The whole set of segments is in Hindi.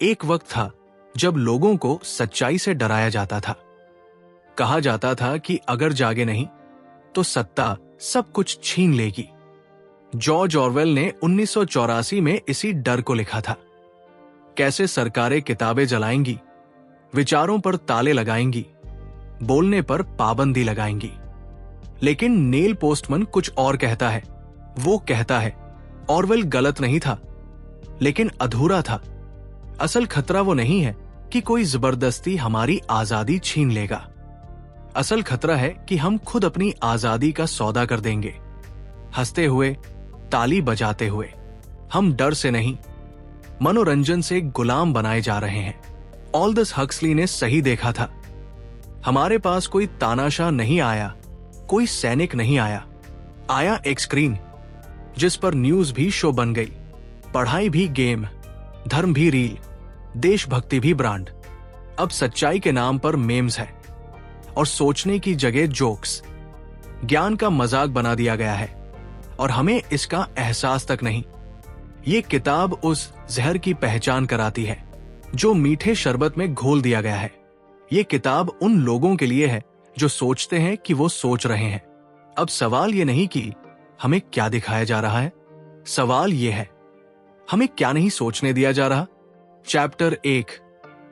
एक वक्त था जब लोगों को सच्चाई से डराया जाता था। कहा जाता था कि अगर जागे नहीं तो सत्ता सब कुछ छीन लेगी। जॉर्ज ऑरवेल ने 1984 में इसी डर को लिखा था। कैसे सरकारें किताबें जलाएंगी, विचारों पर ताले लगाएंगी, बोलने पर पाबंदी लगाएंगी। लेकिन नेल पोस्टमन कुछ और कहता है। वो कहता है ऑरवेल गलत नहीं था, लेकिन अधूरा था। असल खतरा वो नहीं है कि कोई जबरदस्ती हमारी आजादी छीन लेगा। असल खतरा है कि हम खुद अपनी आजादी का सौदा कर देंगे। हंसते हुए, ताली बजाते हुए। हम डर से नहीं, मनोरंजन से गुलाम बनाए जा रहे हैं। ऑल्डस हक्सली ने सही देखा था। हमारे पास कोई तानाशाह नहीं आया, कोई सैनिक नहीं आया। आया एक स्क्रीन जिस पर न्यूज भी शो बन गई, पढ़ाई भी गेम, धर्म भी रील, देशभक्ति भी ब्रांड। अब सच्चाई के नाम पर मेम्स है और सोचने की जगह जोक्स। ज्ञान का मजाक बना दिया गया है और हमें इसका एहसास तक नहीं। ये किताब उस जहर की पहचान कराती है जो मीठे शरबत में घोल दिया गया है। ये किताब उन लोगों के लिए है जो सोचते हैं कि वो सोच रहे हैं। अब सवाल ये नहीं कि हमें क्या दिखाया जा रहा है, सवाल ये है हमें क्या नहीं सोचने दिया जा रहा। चैप्टर 1,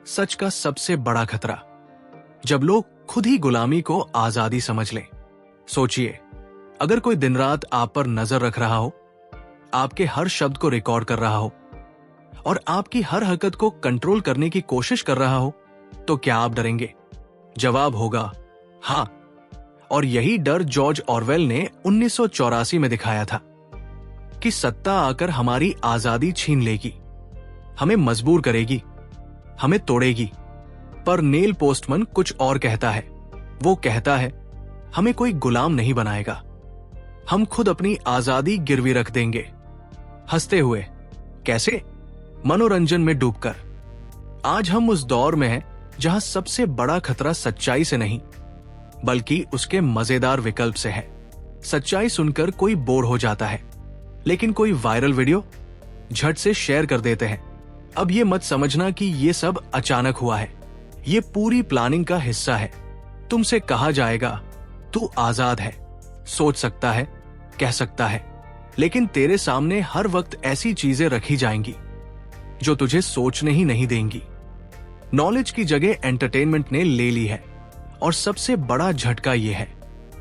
सच का सबसे बड़ा खतरा। जब लोग खुद ही गुलामी को आजादी समझ लें। सोचिए, अगर कोई दिन रात आप पर नजर रख रहा हो, आपके हर शब्द को रिकॉर्ड कर रहा हो और आपकी हर हरकत को कंट्रोल करने की कोशिश कर रहा हो, तो क्या आप डरेंगे? जवाब होगा हाँ। और यही डर जॉर्ज ऑरवेल ने 1984 में दिखाया था कि सत्ता आकर हमारी आजादी छीन लेगी, हमें मजबूर करेगी, हमें तोड़ेगी। पर नेल पोस्टमन कुछ और कहता है। वो कहता है हमें कोई गुलाम नहीं बनाएगा, हम खुद अपनी आजादी गिरवी रख देंगे। हंसते हुए। कैसे? मनोरंजन में डूबकर। आज हम उस दौर में हैं जहां सबसे बड़ा खतरा सच्चाई से नहीं बल्कि उसके मजेदार विकल्प से है। सच्चाई सुनकर कोई बोर हो जाता है, लेकिन कोई वायरल वीडियो झट से शेयर कर देते हैं। अब ये मत समझना कि ये सब अचानक हुआ है, ये पूरी प्लानिंग का हिस्सा है। तुमसे कहा जाएगा तू आजाद है, सोच सकता है, कह सकता है, लेकिन तेरे सामने हर वक्त ऐसी चीजें रखी जाएंगी जो तुझे सोचने ही नहीं देंगी। नॉलेज की जगह एंटरटेनमेंट ने ले ली है और सबसे बड़ा झटका ये है,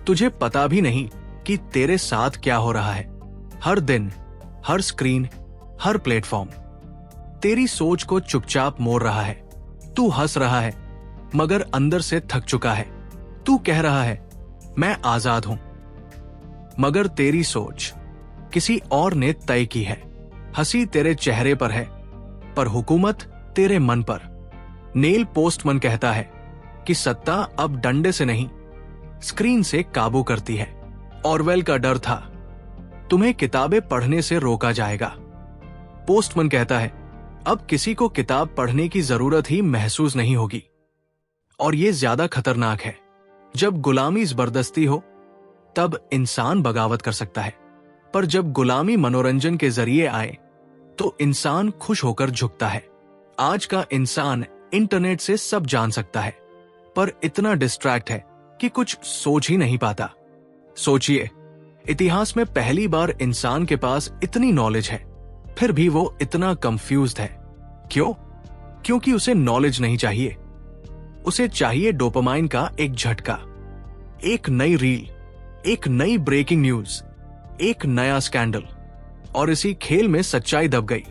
तुझे पता भी नहीं कि तेरे साथ क्या हो रहा है। हर दिन, हर स्क्रीन, हर प्लेटफॉर्म तेरी सोच को चुपचाप मोड़ रहा है। तू हंस रहा है मगर अंदर से थक चुका है। तू कह रहा है मैं आजाद हूं, मगर तेरी सोच किसी और ने तय की है। हंसी तेरे चेहरे पर है, पर हुकूमत तेरे मन पर। नेल पोस्टमन कहता है कि सत्ता अब डंडे से नहीं, स्क्रीन से काबू करती है। ऑरवेल का डर था तुम्हें किताबें पढ़ने से रोका जाएगा। पोस्टमन कहता है अब किसी को किताब पढ़ने की जरूरत ही महसूस नहीं होगी। और यह ज्यादा खतरनाक है। जब गुलामी जबरदस्ती हो तब इंसान बगावत कर सकता है, पर जब गुलामी मनोरंजन के जरिए आए तो इंसान खुश होकर झुकता है। आज का इंसान इंटरनेट से सब जान सकता है, पर इतना डिस्ट्रैक्ट है कि कुछ सोच ही नहीं पाता। सोचिए, इतिहास में पहली बार इंसान के पास इतनी नॉलेज है, फिर भी वो इतना कंफ्यूज्ड है। क्यों? क्योंकि उसे नॉलेज नहीं चाहिए, उसे चाहिए डोपामाइन का एक झटका, एक नई रील, एक नई ब्रेकिंग न्यूज, एक नया स्कैंडल। और इसी खेल में सच्चाई दब गई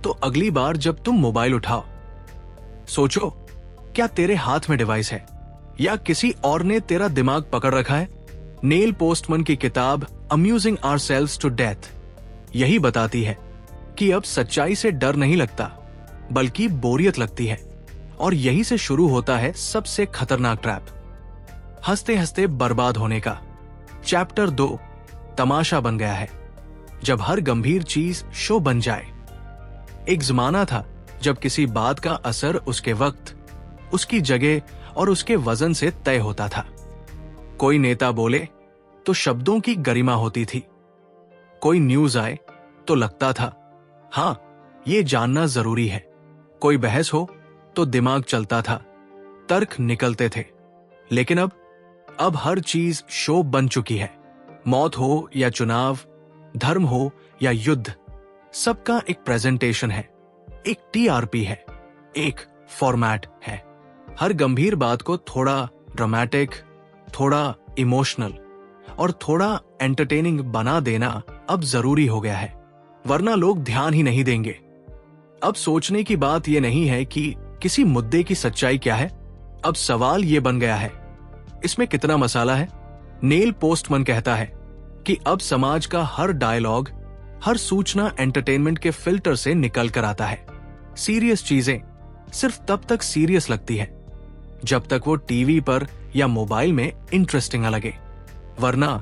तो अगली बार जब तुम मोबाइल उठाओ, सोचो क्या तेरे हाथ में डिवाइस है या किसी और ने तेरा दिमाग पकड़ रखा है। नेल पोस्टमन की किताब अम्यूजिंग आवरसेल्व्स टू डेथ यही बताती है कि अब सच्चाई से डर नहीं लगता बल्कि बोरियत लगती है। और यही से शुरू होता है सबसे खतरनाक ट्रैप, हंसते हंसते बर्बाद होने का। चैप्टर 2 तमाशा बन गया है। जब हर गंभीर चीज शो बन जाए। एक जमाना था जब किसी बात का असर उसके वक्त, उसकी जगह और उसके वजन से तय होता था। कोई नेता बोले तो शब्दों की गरिमा होती थी, कोई न्यूज आए तो लगता था हाँ ये जानना जरूरी है। कोई बहस हो तो दिमाग चलता था, तर्क निकलते थे। लेकिन अब हर चीज शो बन चुकी है। मौत हो या चुनाव, धर्म हो या युद्ध, सबका एक प्रेजेंटेशन है, एक टीआरपी है, एक फॉर्मेट है। हर गंभीर बात को थोड़ा ड्रामेटिक, थोड़ा इमोशनल और थोड़ा एंटरटेनिंग बना देना अब जरूरी हो गया है, वरना लोग ध्यान ही नहीं देंगे। अब सोचने की बात यह नहीं है कि किसी मुद्दे की सच्चाई क्या है, अब सवाल यह बन गया है इसमें कितना मसाला है। नेल पोस्टमैन कहता है कि अब समाज का हर डायलॉग, हर सूचना एंटरटेनमेंट के फिल्टर से निकल कर आता है। सीरियस चीजें सिर्फ तब तक सीरियस लगती है जब तक वो टीवी पर या मोबाइल में इंटरेस्टिंग लगे, वरना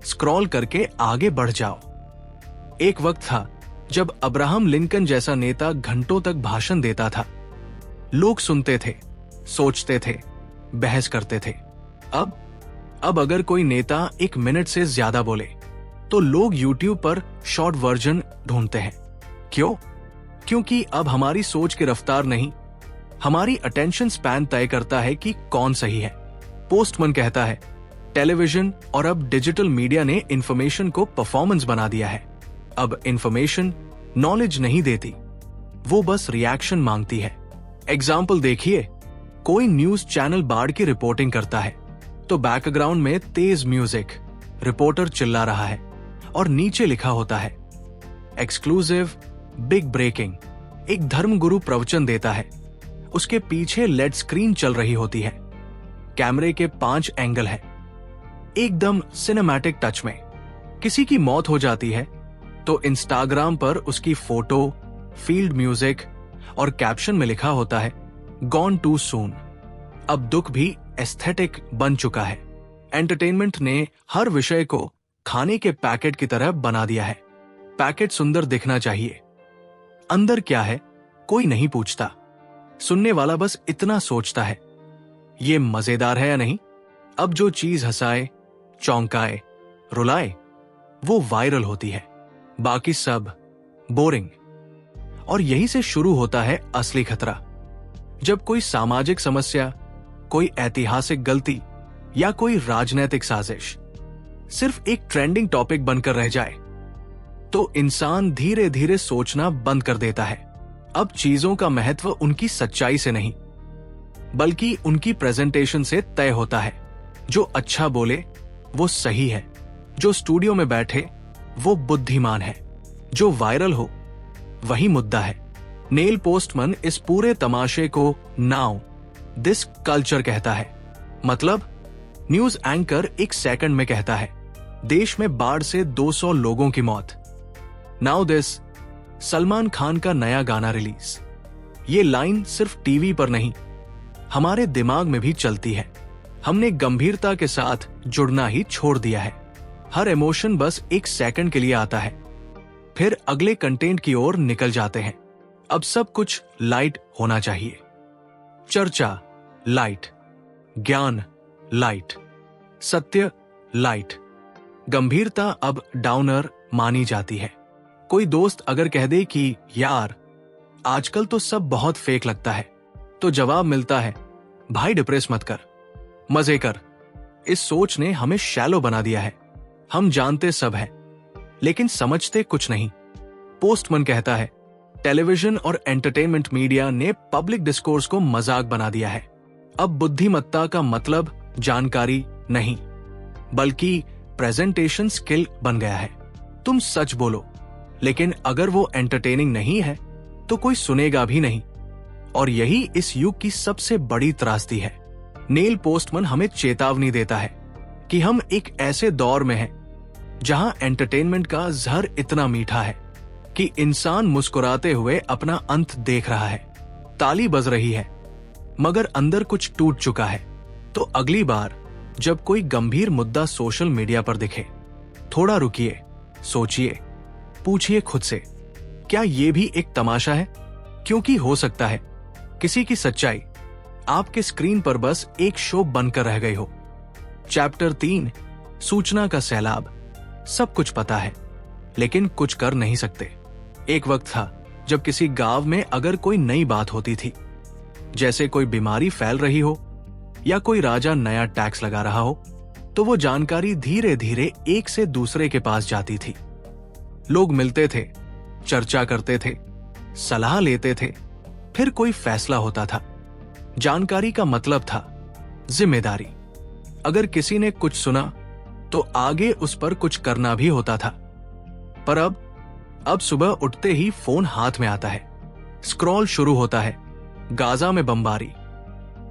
स्क्रॉल करके आगे बढ़ जाओ। एक वक्त था जब अब्राहम लिंकन जैसा नेता घंटों तक भाषण देता था। लोग सुनते थे, सोचते थे, बहस करते थे। अब अगर कोई नेता 1 मिनट से ज्यादा बोले तो लोग YouTube पर शॉर्ट वर्जन ढूंढते हैं। क्यों? क्योंकि अब हमारी सोच की रफ्तार नहीं, हमारी अटेंशन स्पैन तय करता है कि कौन सही है। पोस्टमैन कहता है टेलीविजन और अब डिजिटल मीडिया ने इंफॉर्मेशन को परफॉर्मेंस बना दिया है। अब इंफॉर्मेशन नॉलेज नहीं देती, वो बस रिएक्शन मांगती है। एग्जाम्पल देखिए, कोई न्यूज चैनल बाढ़ की रिपोर्टिंग करता है तो बैकग्राउंड में तेज म्यूजिक, रिपोर्टर चिल्ला रहा है और नीचे लिखा होता है एक्सक्लूसिव, बिग ब्रेकिंग। एक धर्मगुरु प्रवचन देता है, उसके पीछे लेड स्क्रीन चल रही होती है, कैमरे के 5 एंगल है, एकदम सिनेमैटिक टच में। किसी की मौत हो जाती है तो इंस्टाग्राम पर उसकी फोटो, फील्ड म्यूजिक और कैप्शन में लिखा होता है गॉन टू सून। अब दुख भी एस्थेटिक बन चुका है। एंटरटेनमेंट ने हर विषय को खाने के पैकेट की तरह बना दिया है। पैकेट सुंदर दिखना चाहिए, अंदर क्या है कोई नहीं पूछता। सुनने वाला बस इतना सोचता है, ये मजेदार है या नहीं। अब जो चीज हंसाए, चौंकाए, रुलाए, वो वायरल होती है, बाकी सब बोरिंग। और यही से शुरू होता है असली खतरा। जब कोई सामाजिक समस्या, कोई ऐतिहासिक गलती या कोई राजनीतिक साजिश सिर्फ एक ट्रेंडिंग टॉपिक बनकर रह जाए तो इंसान धीरे धीरे सोचना बंद कर देता है। अब चीजों का महत्व उनकी सच्चाई से नहीं, बल्कि उनकी प्रेजेंटेशन से तय होता है। जो अच्छा बोले वो सही है, जो स्टूडियो में बैठे वो बुद्धिमान है, जो वायरल हो वही मुद्दा है। नेल पोस्टमैन इस पूरे तमाशे को नाउ दिस कल्चर कहता है। मतलब न्यूज एंकर 1 सेकंड में कहता है देश में बाढ़ से 200 लोगों की मौत। नाउ दिस सलमान खान का नया गाना रिलीज। ये लाइन सिर्फ टीवी पर नहीं, हमारे दिमाग में भी चलती है। हमने गंभीरता के साथ जुड़ना ही छोड़ दिया है। हर इमोशन बस 1 सेकंड के लिए आता है, फिर अगले कंटेंट की ओर निकल जाते हैं। अब सब कुछ लाइट होना चाहिए। चर्चा लाइट, ज्ञान लाइट, सत्य लाइट। गंभीरता अब डाउनर मानी जाती है। कोई दोस्त अगर कह दे कि यार आजकल तो सब बहुत फेक लगता है, तो जवाब मिलता है भाई डिप्रेस मत कर, मजे कर। इस सोच ने हमें शैलो बना दिया है। हम जानते सब है लेकिन समझते कुछ नहीं। पोस्टमैन कहता है टेलीविजन और एंटरटेनमेंट मीडिया ने पब्लिक डिस्कोर्स को मजाक बना दिया है। अब बुद्धिमत्ता का मतलब जानकारी नहीं, बल्कि प्रेजेंटेशन स्किल बन गया है। तुम सच बोलो, लेकिन अगर वो एंटरटेनिंग नहीं है तो कोई सुनेगा भी नहीं। और यही इस युग की सबसे बड़ी त्रासदी है। नेल पोस्टमैन हमें चेतावनी देता है कि हम एक ऐसे दौर में हैं जहां एंटरटेनमेंट का जहर इतना मीठा है कि इंसान मुस्कुराते हुए अपना अंत देख रहा है। ताली बज रही है मगर अंदर कुछ टूट चुका है। तो अगली बार जब कोई गंभीर मुद्दा सोशल मीडिया पर दिखे, थोड़ा रुकिए, सोचिए, पूछिए खुद से क्या ये भी एक तमाशा है? क्योंकि हो सकता है किसी की सच्चाई आपके स्क्रीन पर बस एक शो बनकर रह गई हो। चैप्टर 3 सूचना का सैलाब। सब कुछ पता है लेकिन कुछ कर नहीं सकते। एक वक्त था जब किसी गांव में अगर कोई नई बात होती थी, जैसे कोई बीमारी फैल रही हो या कोई राजा नया टैक्स लगा रहा हो, तो वो जानकारी धीरे धीरे एक से दूसरे के पास जाती थी। लोग मिलते थे, चर्चा करते थे, सलाह लेते थे, फिर कोई फैसला होता था। जानकारी का मतलब था जिम्मेदारी। अगर किसी ने कुछ सुना तो आगे उस पर कुछ करना भी होता था। पर अब सुबह उठते ही फोन हाथ में आता है, स्क्रॉल शुरू होता है, गाजा में बमबारी,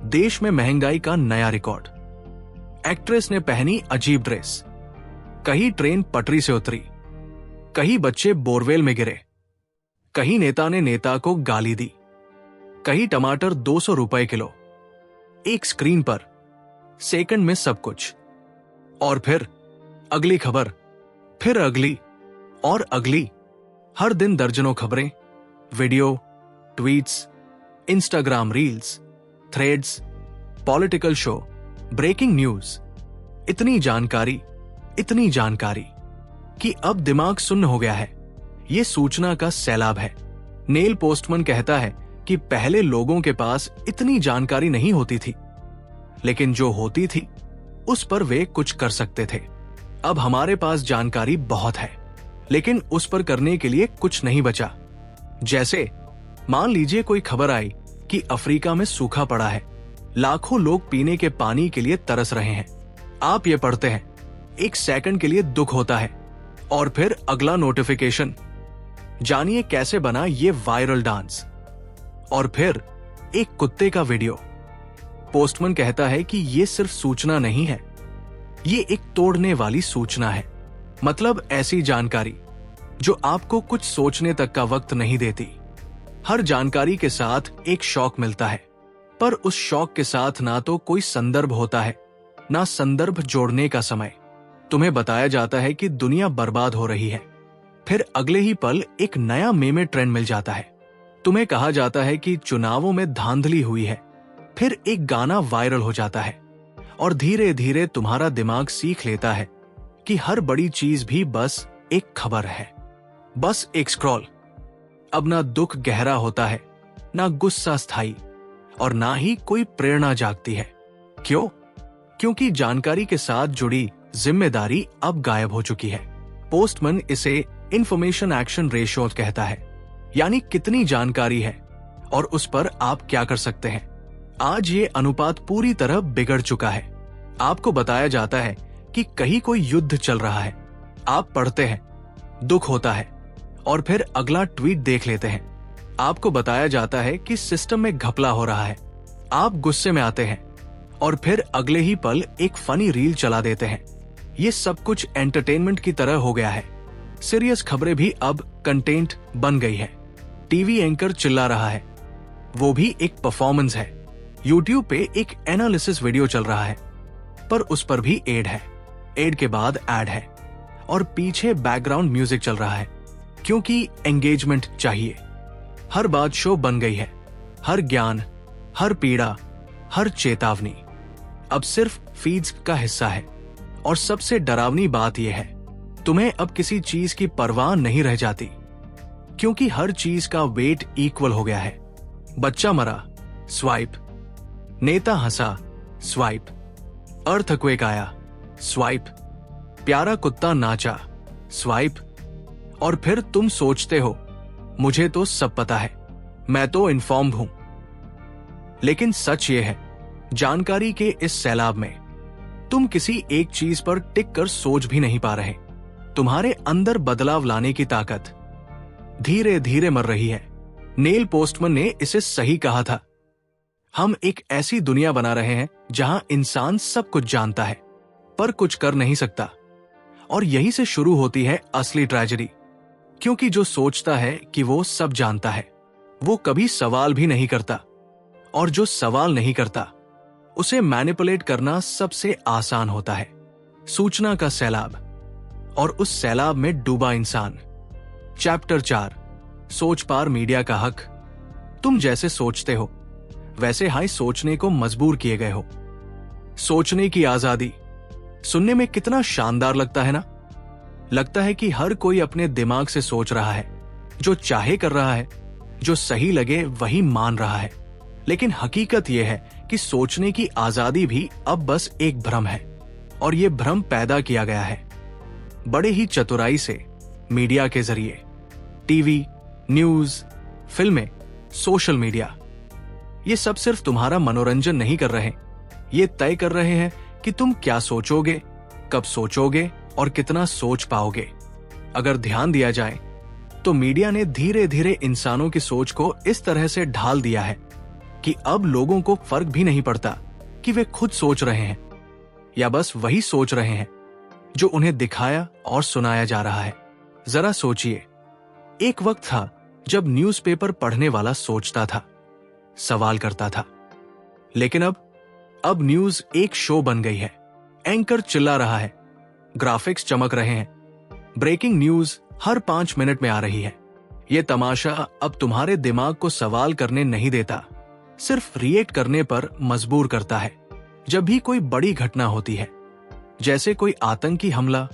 देश में महंगाई का नया रिकॉर्ड, एक्ट्रेस ने पहनी अजीब ड्रेस, कहीं ट्रेन पटरी से उतरी, कहीं बच्चे बोरवेल में गिरे, कहीं नेता ने नेता को गाली दी, कहीं टमाटर 200 रुपए किलो। एक स्क्रीन पर सेकंड में सब कुछ। और फिर अगली खबर, फिर अगली और अगली। हर दिन दर्जनों खबरें, video, tweets, Instagram reels, threads, political show, breaking news. इतनी जानकारी कि अब दिमाग सुन्न हो गया है। ये सूचना का सैलाब है। नेल पोस्टमैन कहता है कि पहले लोगों के पास इतनी जानकारी नहीं होती थी, लेकिन जो होती थी उस पर वे कुछ कर सकते थे। अब हमारे पास जानकारी बहुत है, लेकिन उस पर करने के लिए कुछ नहीं बचा। जैसे मान लीजिए कोई खबर आई कि अफ्रीका में सूखा पड़ा है, लाखों लोग पीने के पानी के लिए तरस रहे हैं। आप ये पढ़ते हैं, एक सेकंड के लिए दुख होता है, और फिर अगला नोटिफिकेशन, जानिए कैसे बना ये वायरल डांस, और फिर एक कुत्ते का वीडियो। पोस्टमैन कहता है कि ये सिर्फ सूचना नहीं है, ये एक तोड़ने वाली सूचना है। मतलब ऐसी जानकारी जो आपको कुछ सोचने तक का वक्त नहीं देती। हर जानकारी के साथ एक शौक मिलता है, पर उस शौक के साथ ना तो कोई संदर्भ होता है, ना संदर्भ जोड़ने का समय। तुम्हें बताया जाता है कि दुनिया बर्बाद हो रही है, फिर अगले ही पल एक नया मेमे ट्रेंड मिल जाता है। तुम्हें कहा जाता है कि चुनावों में धांधली हुई है, फिर एक गाना वायरल हो जाता है, और धीरे धीरे तुम्हारा दिमाग सीख लेता है कि हर बड़ी चीज भी बस एक खबर है, बस एक स्क्रॉल। अब ना दुख गहरा होता है, ना गुस्सा स्थायी, और ना ही कोई प्रेरणा जागती है। क्यों? क्योंकि जानकारी के साथ जुड़ी जिम्मेदारी अब गायब हो चुकी है। पोस्टमैन इसे इंफॉर्मेशन एक्शन रेशियो कहता है, यानी कितनी जानकारी है और उस पर आप क्या कर सकते हैं। आज ये अनुपात पूरी तरह बिगड़ चुका है। आपको बताया जाता है कि कहीं कोई युद्ध चल रहा है, आप पढ़ते हैं, दुख होता है, और फिर अगला ट्वीट देख लेते हैं। आपको बताया जाता है कि सिस्टम में घपला हो रहा है, आप गुस्से में आते हैं, और फिर अगले ही पल एक फनी रील चला देते हैं। ये सब कुछ एंटरटेनमेंट की तरह हो गया है। सीरियस खबरें भी अब कंटेंट बन गई है। टीवी एंकर चिल्ला रहा है, वो भी एक परफॉर्मेंस है। यूट्यूब पे एक एनालिसिस वीडियो चल रहा है, पर उस पर भी एड है, एड के बाद एड है, और पीछे बैकग्राउंड म्यूजिक चल रहा है, क्योंकि एंगेजमेंट चाहिए। हर बात शो बन गई है। हर ज्ञान, हर पीड़ा, हर चेतावनी अब सिर्फ फीड्स का हिस्सा है। और सबसे डरावनी बात यह है, तुम्हें अब किसी चीज की परवाह नहीं रह जाती, क्योंकि हर चीज का वेट इक्वल हो गया है। बच्चा मरा, स्वाइप। नेता हंसा, स्वाइप। अर्थक्वेक आया, स्वाइप। प्यारा कुत्ता नाचा, स्वाइप। और फिर तुम सोचते हो, मुझे तो सब पता है, मैं तो इन्फॉर्म्ड हूं। लेकिन सच ये है, जानकारी के इस सैलाब में तुम किसी एक चीज पर टिक कर सोच भी नहीं पा रहे। तुम्हारे अंदर बदलाव लाने की ताकत धीरे धीरे मर रही है। नेल पोस्टमैन ने इसे सही कहा था, हम एक ऐसी दुनिया बना रहे हैं जहां इंसान सब कुछ जानता है पर कुछ कर नहीं सकता। और यही से शुरू होती है असली ट्रेजेडी, क्योंकि जो सोचता है कि वो सब जानता है, वो कभी सवाल भी नहीं करता, और जो सवाल नहीं करता उसे मैनिपुलेट करना सबसे आसान होता है। सूचना का सैलाब, और उस सैलाब में डूबा इंसान। चैप्टर 4, सोच पार मीडिया का हक। तुम जैसे सोचते हो वैसे हाई सोचने को मजबूर किए गए हो। सोचने की आजादी सुनने में कितना शानदार लगता है ना। लगता है कि हर कोई अपने दिमाग से सोच रहा है, जो चाहे कर रहा है, जो सही लगे वही मान रहा है। लेकिन हकीकत यह है कि सोचने की आजादी भी अब बस एक भ्रम है, और यह भ्रम पैदा किया गया है बड़े ही चतुराई से मीडिया के जरिए। टीवी, न्यूज, फिल्में, सोशल मीडिया, ये सब सिर्फ तुम्हारा मनोरंजन नहीं कर रहे, ये तय कर रहे हैं कि तुम क्या सोचोगे, कब सोचोगे और कितना सोच पाओगे। अगर ध्यान दिया जाए तो मीडिया ने धीरे धीरे इंसानों की सोच को इस तरह से ढाल दिया है कि अब लोगों को फर्क भी नहीं पड़ता कि वे खुद सोच रहे हैं या बस वही सोच रहे हैं जो उन्हें दिखाया और सुनाया जा रहा है। जरा सोचिए, एक वक्त था जब न्यूज़पेपर पढ़ने वाला सोचता था, सवाल करता था, लेकिन अब न्यूज एक शो बन गई है। एंकर चिल्ला रहा है, ग्राफिक्स चमक रहे हैं, ब्रेकिंग न्यूज हर 5 मिनट में आ रही है। यह तमाशा अब तुम्हारे दिमाग को सवाल करने नहीं देता, सिर्फ रिएक्ट करने पर मजबूर करता है। जब भी कोई बड़ी घटना होती है, जैसे कोई आतंकी हमला,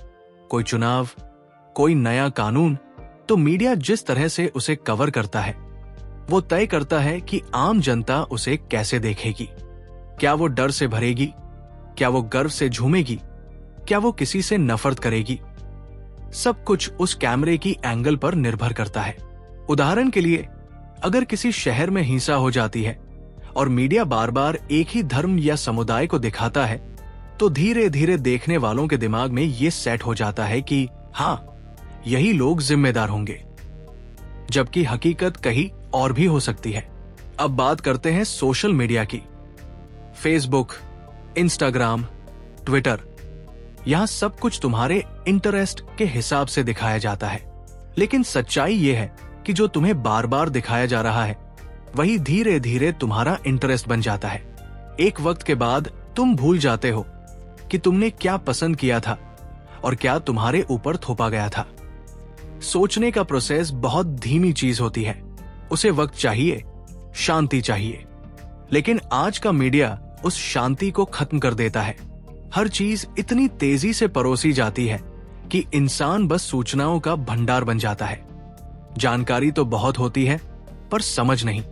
कोई चुनाव, कोई नया कानून, तो मीडिया जिस तरह से उसे कवर करता है वो तय करता है कि आम जनता उसे कैसे देखेगी। क्या वो डर से भरेगी, क्या वो गर्व से झूमेगी, क्या वो किसी से नफरत करेगी। सब कुछ उस कैमरे की एंगल पर निर्भर करता है। उदाहरण के लिए, अगर किसी शहर में हिंसा हो जाती है और मीडिया बार बार एक ही धर्म या समुदाय को दिखाता है, तो धीरे धीरे देखने वालों के दिमाग में ये सेट हो जाता है कि हाँ, यही लोग जिम्मेदार होंगे, जबकि हकीकत कहीं और भी हो सकती है। अब बात करते हैं सोशल मीडिया की। फेसबुक, इंस्टाग्राम, ट्विटर, यहां सब कुछ तुम्हारे इंटरेस्ट के हिसाब से दिखाया जाता है। लेकिन सच्चाई यह है कि जो तुम्हें बार बार दिखाया जा रहा है वही धीरे धीरे तुम्हारा इंटरेस्ट बन जाता है। एक वक्त के बाद तुम भूल जाते हो कि तुमने क्या पसंद किया था और क्या तुम्हारे ऊपर थोपा गया था। सोचने का प्रोसेस बहुत धीमी चीज होती है, उसे वक्त चाहिए, शांति चाहिए। लेकिन आज का मीडिया उस शांति को खत्म कर देता है। हर चीज इतनी तेजी से परोसी जाती है कि इंसान बस सूचनाओं का भंडार बन जाता है। जानकारी तो बहुत होती है पर समझ नहीं।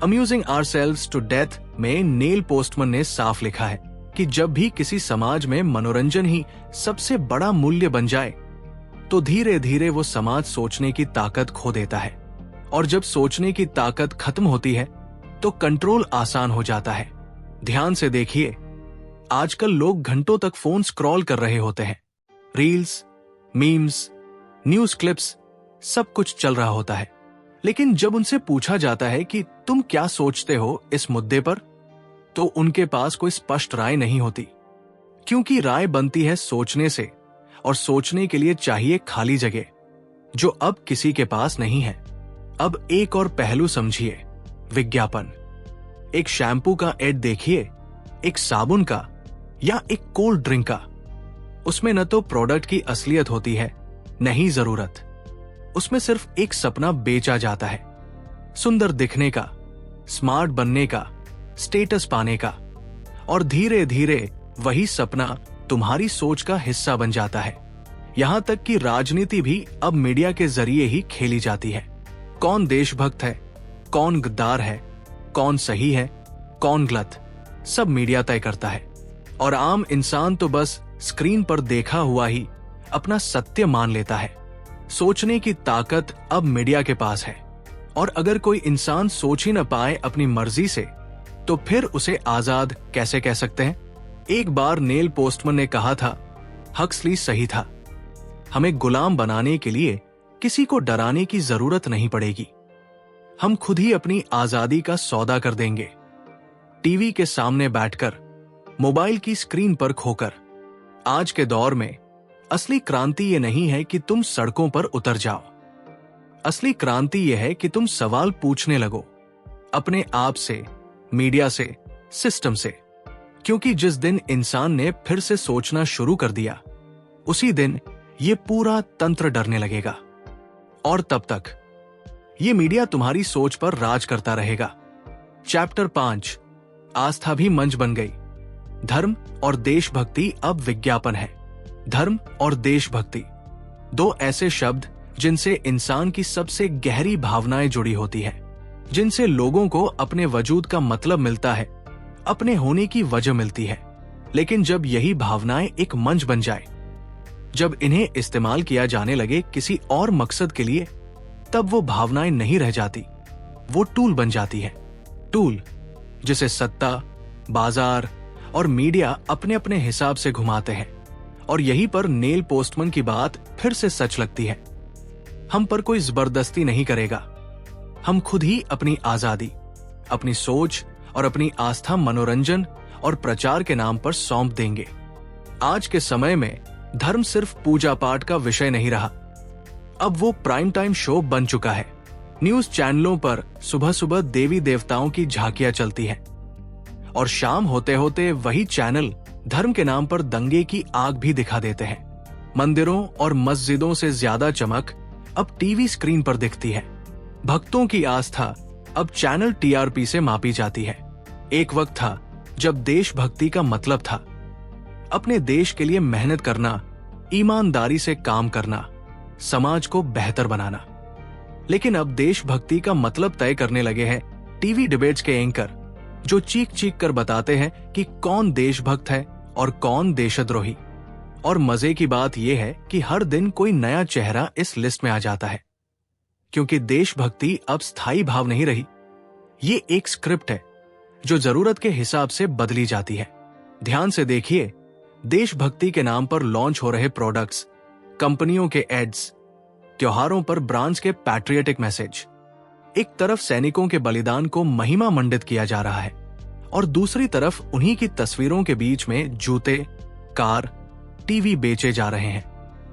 अम्यूजिंग आवरसेल्व्स टू डेथ में नेल पोस्टमैन ने साफ लिखा है कि जब भी किसी समाज में मनोरंजन ही सबसे बड़ा मूल्य बन जाए तो धीरे धीरे वो समाज सोचने की ताकत खो देता है, और जब सोचने की ताकत खत्म होती है तो कंट्रोल आसान हो जाता है। ध्यान से देखिए, आजकल लोग घंटों तक फोन स्क्रॉल कर रहे होते हैं। रील्स, मीम्स, न्यूज क्लिप्स, सब कुछ चल रहा होता है। लेकिन जब उनसे पूछा जाता है कि तुम क्या सोचते हो इस मुद्दे पर, तो उनके पास कोई स्पष्ट राय नहीं होती, क्योंकि राय बनती है सोचने से, और सोचने के लिए चाहिए खाली जगह, जो अब किसी के पास नहीं है। अब एक और पहलू समझिए, विज्ञापन। एक शैम्पू का एड देखिए, एक साबुन का या एक कोल्ड ड्रिंक का। उसमें न तो प्रोडक्ट की असलियत होती है, न ही जरूरत। उसमें सिर्फ एक सपना बेचा जाता है, सुंदर दिखने का, स्मार्ट बनने का, स्टेटस पाने का, और धीरे धीरे वही सपना तुम्हारी सोच का हिस्सा बन जाता है। यहां तक कि राजनीति भी अब मीडिया के जरिए ही खेली जाती है। कौन देशभक्त है, कौन गद्दार है, कौन सही है, कौन गलत, सब मीडिया तय करता है। और आम इंसान तो बस स्क्रीन पर देखा हुआ ही अपना सत्य मान लेता है। सोचने की ताकत अब मीडिया के पास है, और अगर कोई इंसान सोच ही न पाए अपनी मर्जी से, तो फिर उसे आजाद कैसे कह सकते हैं। एक बार नेल पोस्टमैन ने कहा था, हक्सली सही था, हमें गुलाम बनाने के लिए किसी को डराने की जरूरत नहीं पड़ेगी, हम खुद ही अपनी आजादी का सौदा कर देंगे। टीवी के सामने बैठकर, मोबाइल की स्क्रीन पर खोकर। आज के दौर में असली क्रांति ये नहीं है कि तुम सड़कों पर उतर जाओ, असली क्रांति यह है कि तुम सवाल पूछने लगो, अपने आप से, मीडिया से, सिस्टम से। क्योंकि जिस दिन इंसान ने फिर से सोचना शुरू कर दिया, उसी दिन ये पूरा तंत्र डरने लगेगा, और तब तक ये मीडिया तुम्हारी सोच पर राज करता रहेगा। चैप्टर 5, आस्था भी मंच बन गई। धर्म और देशभक्ति अब विज्ञापन है। धर्म और देशभक्ति, दो ऐसे शब्द जिनसे इंसान की सबसे गहरी भावनाएं जुड़ी होती है। जिनसे लोगों को अपने वजूद का मतलब मिलता है, अपने होने की वजह मिलती है। लेकिन जब यही भावनाएं एक मंच बन जाए, जब इन्हें इस्तेमाल किया जाने लगे किसी और मकसद के लिए, तब वो भावनाएं नहीं रह जाती, वो टूल बन जाती है। टूल जिसे सत्ता, बाजार और मीडिया अपने अपने हिसाब से घुमाते हैं। और यहीं पर नेल पोस्टमैन की बात फिर से सच लगती है। हम पर कोई जबरदस्ती नहीं करेगा। हम खुद ही अपनी आजादी, अपनी सोच और अपनी आस्था मनोरंजन और प्रचार के नाम पर सौंप देंगे। आज के समय में धर्म सिर्फ पूजा पाठ का विषय नहीं रहा, अब वो प्राइम टाइम शो बन चुका है। न्यूज चैनलों पर सुबह सुबह देवी देवताओं की झांकियां चलती हैं और शाम होते होते वही चैनल धर्म के नाम पर दंगे की आग भी दिखा देते हैं। मंदिरों और मस्जिदों से ज्यादा चमक अब टीवी स्क्रीन पर दिखती है। भक्तों की आस्था अब चैनल टीआरपी से मापी जाती है। एक वक्त था जब देशभक्ति का मतलब था अपने देश के लिए मेहनत करना, ईमानदारी से काम करना, समाज को बेहतर बनाना। लेकिन अब देशभक्ति का मतलब तय करने लगे हैं टीवी डिबेट्स के एंकर, जो चीख चीख कर बताते हैं कि कौन देशभक्त है और कौन देशद्रोही। और मजे की बात यह है कि हर दिन कोई नया चेहरा इस लिस्ट में आ जाता है, क्योंकि देशभक्ति अब स्थायी भाव नहीं रही। ये एक स्क्रिप्ट है जो जरूरत के हिसाब से बदली जाती है। ध्यान से देखिए, देशभक्ति के नाम पर लॉन्च हो रहे प्रोडक्ट्स, कंपनियों के एड्स, त्योहारों पर ब्रांड्स के पैट्रियटिक मैसेज, एक तरफ सैनिकों के बलिदान को महिमा मंडित किया जा रहा है और दूसरी तरफ उन्हीं की तस्वीरों के बीच में जूते, कार, टीवी बेचे जा रहे हैं।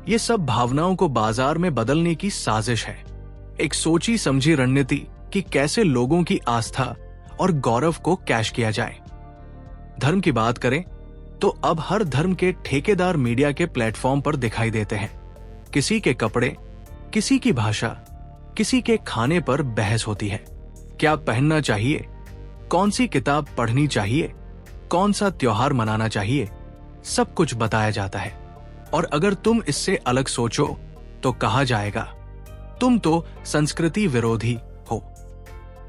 ये सब भावनाओं को बाजार में बदलने की साजिश है, एक सोची समझी रणनीति कि कैसे लोगों की आस्था और गौरव को कैश किया जाए। धर्म की बात करें तो अब हर धर्म के ठेकेदार मीडिया के प्लेटफॉर्म पर दिखाई देते हैं। किसी के कपड़े, किसी की भाषा, किसी के खाने पर बहस होती है। क्या पहनना चाहिए, कौन सी किताब पढ़नी चाहिए, कौन सा त्योहार मनाना चाहिए, सब कुछ बताया जाता है। और अगर तुम इससे अलग सोचो तो कहा जाएगा तुम तो संस्कृति विरोधी हो।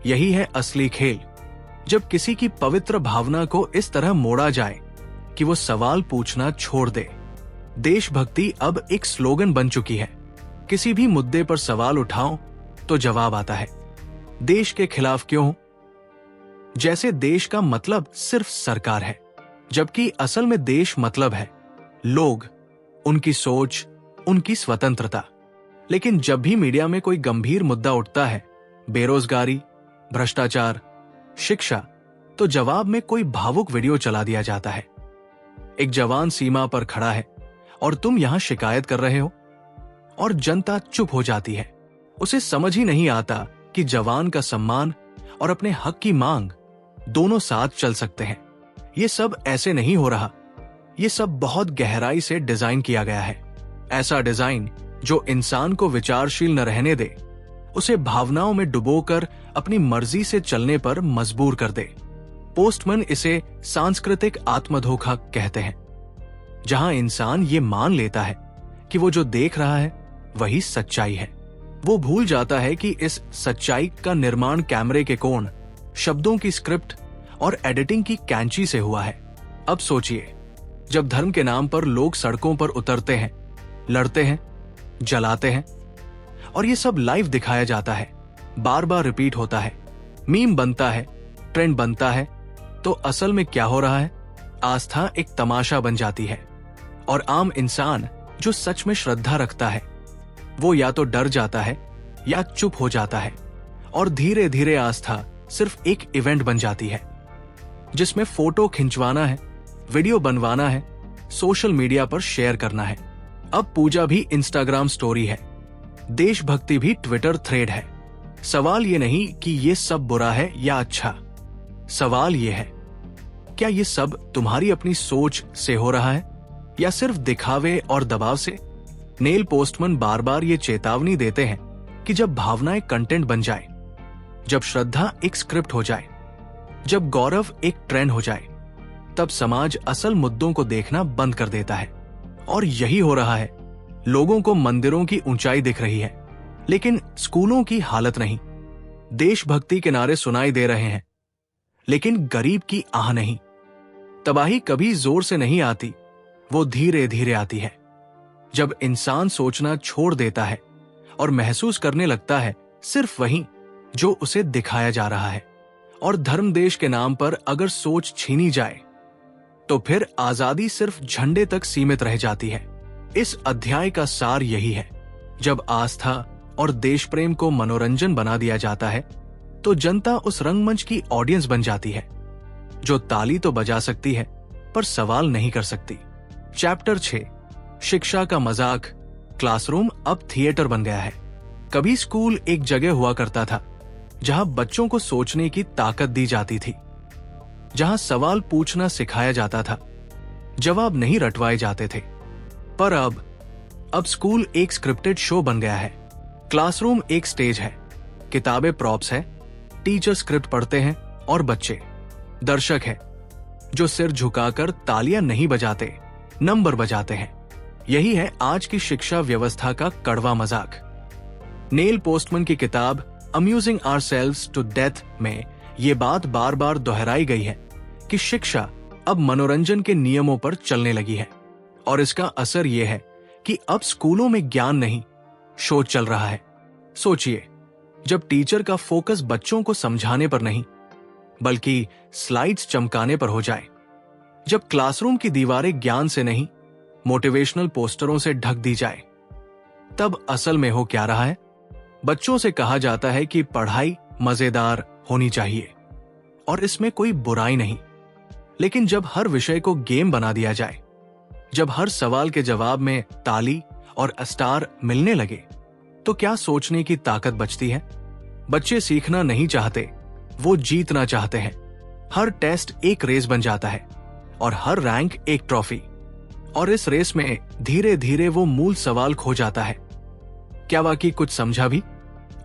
यही है असली खेल, जब किसी की पवित्र भावना को इस तरह मोड़ा जाए कि वो सवाल पूछना छोड़ दे। देशभक्ति अब एक स्लोगन बन चुकी है। किसी भी मुद्दे पर सवाल उठाओ तो जवाब आता है, देश के खिलाफ क्यों हो? जैसे देश का मतलब सिर्फ सरकार है, जबकि असल में देश मतलब है लोग, उनकी सोच, उनकी स्वतंत्रता। लेकिन जब भी मीडिया में कोई गंभीर मुद्दा उठता है, बेरोजगारी, भ्रष्टाचार, शिक्षा, तो जवाब में कोई भावुक वीडियो चला दिया जाता है। एक जवान सीमा पर खड़ा है और तुम यहां शिकायत कर रहे हो, और जनता चुप हो जाती है। उसे समझ ही नहीं आता कि जवान का सम्मान और अपने हक की मांग दोनों साथ चल सकते हैं। ये सब ऐसे नहीं हो रहा, ये सब बहुत गहराई से डिजाइन किया गया है। ऐसा डिजाइन जो इंसान को विचारशील न रहने दे, उसे भावनाओं में डुबोकर अपनी मर्जी से चलने पर मजबूर कर दे। पोस्टमैन इसे सांस्कृतिक आत्मधोखा कहते हैं, जहां इंसान ये मान लेता है कि वो जो देख रहा है वही सच्चाई है। वो भूल जाता है कि इस सच्चाई का निर्माण कैमरे के कोण, शब्दों की स्क्रिप्ट और एडिटिंग की कैंची से हुआ है। अब सोचिए, जब धर्म के नाम पर लोग सड़कों पर उतरते हैं, लड़ते हैं, जलाते हैं और ये सब लाइव दिखाया जाता है, बार बार रिपीट होता है, मीम बनता है, ट्रेंड बनता है, तो असल में क्या हो रहा है? आस्था एक तमाशा बन जाती है और आम इंसान जो सच में श्रद्धा रखता है वो या तो डर जाता है या चुप हो जाता है, और धीरे धीरे आस्था सिर्फ एक इवेंट बन जाती है जिसमें फोटो खिंचवाना है, वीडियो बनवाना है, सोशल मीडिया पर शेयर करना है। अब पूजा भी इंस्टाग्राम स्टोरी है, देशभक्ति भी ट्विटर थ्रेड है। सवाल ये नहीं कि ये सब बुरा है या अच्छा, सवाल ये है क्या ये सब तुम्हारी अपनी सोच से हो रहा है या सिर्फ दिखावे और दबाव से? नेल पोस्टमैन बार बार ये चेतावनी देते हैं कि जब भावनाएं कंटेंट बन जाए, जब श्रद्धा एक स्क्रिप्ट हो जाए, जब गौरव एक ट्रेंड हो जाए, तब समाज असल मुद्दों को देखना बंद कर देता है। और यही हो रहा है। लोगों को मंदिरों की ऊंचाई दिख रही है, लेकिन स्कूलों की हालत नहीं। देशभक्ति के नारे सुनाई दे रहे हैं, लेकिन गरीब की आह नहीं। तबाही कभी जोर से नहीं आती, वो धीरे धीरे आती है। जब इंसान सोचना छोड़ देता है और महसूस करने लगता है सिर्फ वही जो उसे दिखाया जा रहा है। और धर्म देश के नाम पर अगर सोच छीनी जाए तो फिर आजादी सिर्फ झंडे तक सीमित रह जाती है। इस अध्याय का सार यही है, जब आस्था और देश प्रेम को मनोरंजन बना दिया जाता है तो जनता उस रंगमंच की ऑडियंस बन जाती है, जो ताली तो बजा सकती है पर सवाल नहीं कर सकती। चैप्टर 6, शिक्षा का मजाक। क्लासरूम अब थिएटर बन गया है। कभी स्कूल एक जगह हुआ करता था जहां बच्चों को सोचने की ताकत दी जाती थी, जहां सवाल पूछना सिखाया जाता था, जवाब नहीं रटवाए जाते थे। पर अब स्कूल एक स्क्रिप्टेड शो बन गया है। क्लासरूम एक स्टेज है, किताबें प्रॉप्स है, टीचर स्क्रिप्ट पढ़ते हैं और बच्चे दर्शक है, जो सिर झुकाकर तालियां नहीं बजाते, नंबर बजाते हैं। यही है आज की शिक्षा व्यवस्था का कड़वा मजाक। नेल पोस्टमैन की किताब अम्यूजिंग आवरसेल्व्स टू डेथ में ये बात बार बार दोहराई गई है कि शिक्षा अब मनोरंजन के नियमों पर चलने लगी है। और इसका असर यह है कि अब स्कूलों में ज्ञान नहीं, शो चल रहा है। सोचिए, जब टीचर का फोकस बच्चों को समझाने पर नहीं बल्कि स्लाइड्स चमकाने पर हो जाए, जब क्लासरूम की दीवारें ज्ञान से नहीं मोटिवेशनल पोस्टरों से ढक दी जाए, तब असल में हो क्या रहा है? बच्चों से कहा जाता है कि पढ़ाई मजेदार होनी चाहिए और इसमें कोई बुराई नहीं, लेकिन जब हर विषय को गेम बना दिया जाए, जब हर सवाल के जवाब में ताली और स्टार मिलने लगे, तो क्या सोचने की ताकत बचती है? बच्चे सीखना नहीं चाहते, वो जीतना चाहते हैं। हर टेस्ट एक रेस बन जाता है और हर रैंक एक ट्रॉफी, और इस रेस में धीरे धीरे वो मूल सवाल खो जाता है। क्या वाकई कुछ समझा भी?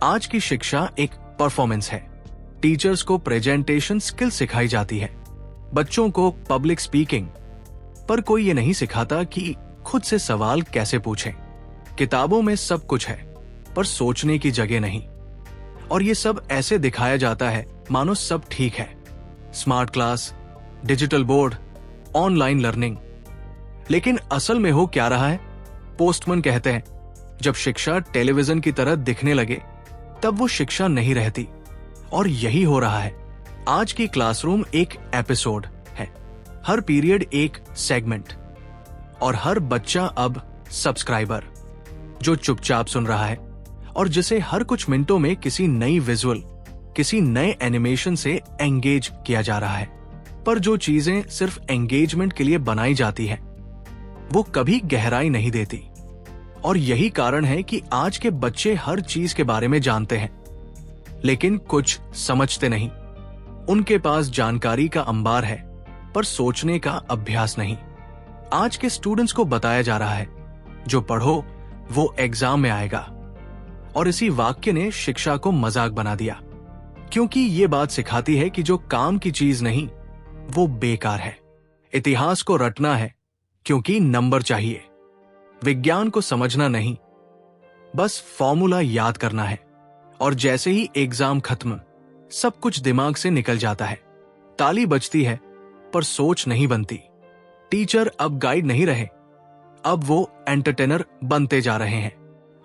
आज की शिक्षा एक परफॉर्मेंस है। टीचर्स को प्रेजेंटेशन स्किल सिखाई जाती है, बच्चों को पब्लिक स्पीकिंग, पर कोई ये नहीं सिखाता कि खुद से सवाल कैसे पूछें। किताबों में सब कुछ है, पर सोचने की जगह नहीं। और ये सब ऐसे दिखाया जाता है मानो सब ठीक है, smart class, digital board, online learning. लेकिन असल में हो क्या रहा है? पोस्टमैन कहते हैं, जब शिक्षा टेलीविजन की तरह दिखने लगे तब वो शिक्षा नहीं रहती। और यही हो रहा है। आज की क्लासरूम एक एपिसोड है, हर पीरियड एक सेगमेंट, और हर बच्चा अब सब्सक्राइबर, जो चुपचाप सुन रहा है और जिसे हर कुछ मिनटों में किसी नई विजुअल, किसी नए एनिमेशन से एंगेज किया जा रहा है। पर जो चीजें सिर्फ एंगेजमेंट के लिए बनाई जाती हैं, वो कभी गहराई नहीं देती। और यही कारण है कि आज के बच्चे हर चीज के बारे में जानते हैं, लेकिन कुछ समझते नहीं। उनके पास जानकारी का अंबार है, पर सोचने का अभ्यास नहीं। आज के स्टूडेंट्स को बताया जा रहा है, जो पढ़ो वो एग्जाम में आएगा। और इसी वाक्य ने शिक्षा को मजाक बना दिया, क्योंकि ये बात सिखाती है कि जो काम की चीज नहीं वो बेकार है। इतिहास को रटना है क्योंकि नंबर चाहिए। विज्ञान को समझना नहीं, बस फॉर्मूला याद करना है। और जैसे ही एग्जाम खत्म, सब कुछ दिमाग से निकल जाता है। ताली बजती है पर सोच नहीं बनती। टीचर अब गाइड नहीं रहे, अब वो एंटरटेनर बनते जा रहे हैं।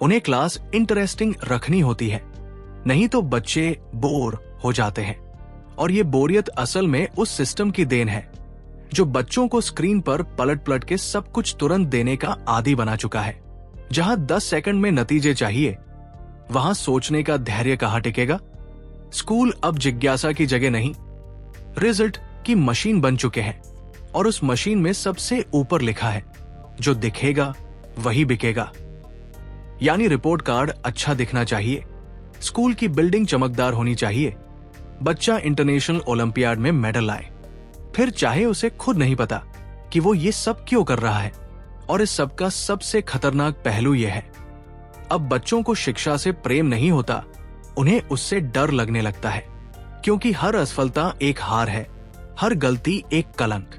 उन्हें क्लास इंटरेस्टिंग रखनी होती है, नहीं तो बच्चे बोर हो जाते हैं। और ये बोरियत असल में उस सिस्टम की देन है जो बच्चों को स्क्रीन पर पलट पलट के सब कुछ तुरंत देने का आदी बना चुका है। जहां 10 सेकंड में नतीजे चाहिए, वहां सोचने का धैर्य कहां टिकेगा? स्कूल अब जिज्ञासा की जगह नहीं, रिजल्ट की मशीन बन चुके हैं। और उस मशीन में सबसे ऊपर लिखा है, जो दिखेगा वही बिकेगा। यानी रिपोर्ट कार्ड अच्छा दिखना चाहिए, स्कूल की बिल्डिंग चमकदार होनी चाहिए, बच्चा इंटरनेशनल ओलंपियाड में मेडल लाए, फिर चाहे उसे खुद नहीं पता कि वो ये सब क्यों कर रहा है। और इस सब का सबसे खतरनाक पहलू यह है, अब बच्चों को शिक्षा से प्रेम नहीं होता, उन्हें उससे डर लगने लगता है। क्योंकि हर असफलता एक हार है, हर गलती एक कलंक।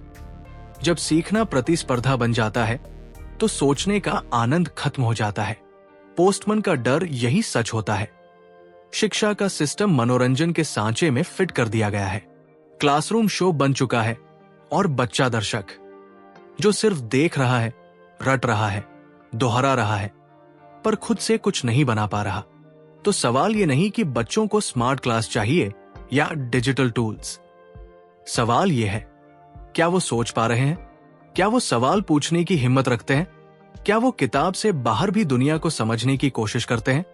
जब सीखना प्रतिस्पर्धा बन जाता है तो सोचने का आनंद खत्म हो जाता है। पोस्टमैन का डर यही सच होता है। शिक्षा का सिस्टम मनोरंजन के सांचे में फिट कर दिया गया है। क्लासरूम शो बन चुका है और बच्चा दर्शक जो सिर्फ देख रहा है, रट रहा है, दोहरा रहा है, पर खुद से कुछ नहीं बना पा रहा। तो सवाल ये नहीं कि बच्चों को स्मार्ट क्लास चाहिए या डिजिटल टूल्स। सवाल ये है, क्या वो सोच पा रहे हैं? क्या वो सवाल पूछने की हिम्मत रखते हैं? क्या वो किताब से बाहर भी दुनिया को समझने की कोशिश करते हैं?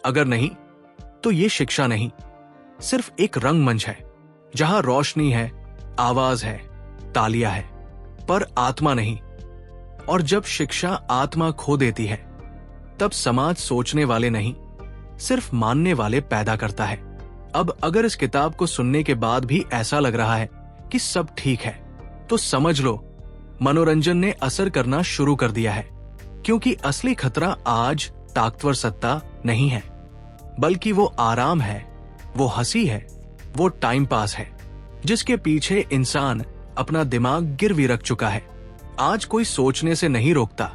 अगर नहीं, तो ये शिक्षा नहीं, सिर्फ एक रंगमंच है जहां रोशनी है, आवाज है, तालियां है, पर आत्मा नहीं। और जब शिक्षा आत्मा खो देती है, तब समाज सोचने वाले नहीं, सिर्फ मानने वाले पैदा करता है। अब अगर इस किताब को सुनने के बाद भी ऐसा लग रहा है कि सब ठीक है, तो समझ लो मनोरंजन ने असर करना शुरू कर दिया है। क्योंकि असली खतरा आज ताकतवर सत्ता नहीं है, बल्कि वो आराम है, वो हंसी है, वो टाइम पास है, जिसके पीछे इंसान अपना दिमाग गिरवी रख चुका है। आज कोई सोचने से नहीं रोकता,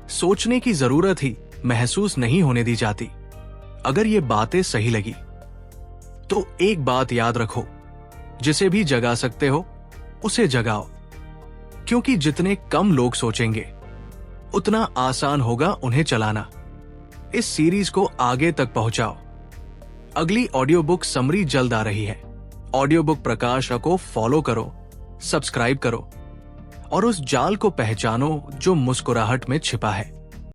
सोचने की जरूरत ही महसूस नहीं होने दी जाती। अगर ये बातें सही लगी तो एक बात याद रखो, जिसे भी जगा सकते हो उसे जगाओ। क्योंकि जितने कम लोग सोचेंगे, उतना आसान होगा उन्हें चलाना। इस सीरीज को आगे तक पहुंचाओ। अगली ऑडियो बुक समरी जल्द आ रही है। ऑडियो बुक प्रकाश को फॉलो करो, सब्सक्राइब करो और उस जाल को पहचानो जो मुस्कुराहट में छिपा है।